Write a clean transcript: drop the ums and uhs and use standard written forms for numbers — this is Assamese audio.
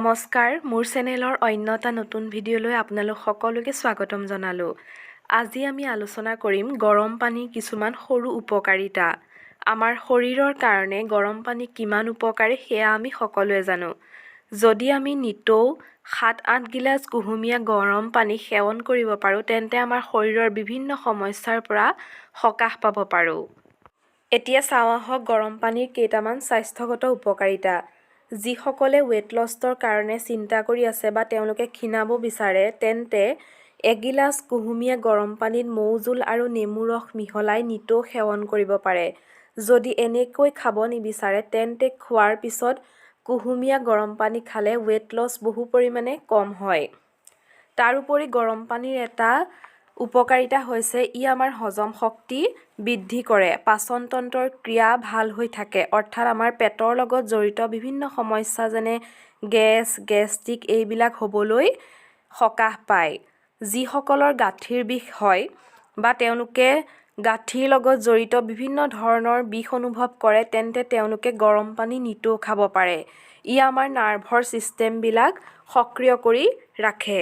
নমস্কাৰ মোৰ চেনেলৰ অন্য এটা নতুন ভিডিঅ'লৈ আপোনালোক সকলোকে স্বাগতম জনালোঁ। আজি আমি আলোচনা কৰিম গৰম পানীৰ কিছুমান সৰু উপকাৰিতা। আমাৰ শৰীৰৰ কাৰণে গৰম পানী কিমান উপকাৰী সেয়া আমি সকলোৱে জানো। যদি আমি নিতৌ 7-8 গিলাচ কুহুমীয়া গৰম পানী সেৱন কৰিব পাৰোঁ তেন্তে আমাৰ শৰীৰৰ বিভিন্ন সমস্যাৰ পৰা সকাহ পাব পাৰোঁ। এতিয়া চাওঁ আহক গৰম পানীৰ কেইটামান স্বাস্থ্যগত উপকাৰিতা। যিসকলে ৱেট লছৰ কাৰণে চিন্তা কৰি আছে বা তেওঁলোকে ক্ষীণাব বিচাৰে তেন্তে এগিলাচ কুহুমীয়া গৰম পানীত মৌ জোল আৰু নেমু ৰস মিহলাই নিতৌ সেৱন কৰিব পাৰে। যদি এনেকৈ খাব নিবিচাৰে তেন্তে খোৱাৰ পিছত কুহুমীয়া গৰম পানী খালে ৱেট লছ বহু পৰিমাণে কম হয়। তাৰোপৰি গৰম পানীৰ এটা উপকাৰিতা হৈছে ই আমাৰ হজম শক্তি বৃদ্ধি কৰে, পাচন তন্ত্ৰৰ ক্ৰিয়া ভাল হৈ থাকে, অৰ্থাৎ আমাৰ পেটৰ লগত জড়িত বিভিন্ন সমস্যা যেনে গেছ, গেষ্ট্ৰিক এইবিলাক হ'বলৈ সকাহ পায়। যিসকলৰ গাঁঠিৰ বিষ হয় বা তেওঁলোকে গাঁঠিৰ লগত জড়িত বিভিন্ন ধৰণৰ বিষ অনুভৱ কৰে তেন্তে তেওঁলোকে গৰম পানী নিতৌ খাব পাৰে। ই আমাৰ নাৰ্ভৰ ছিষ্টেমবিলাক সক্ৰিয় কৰি ৰাখে।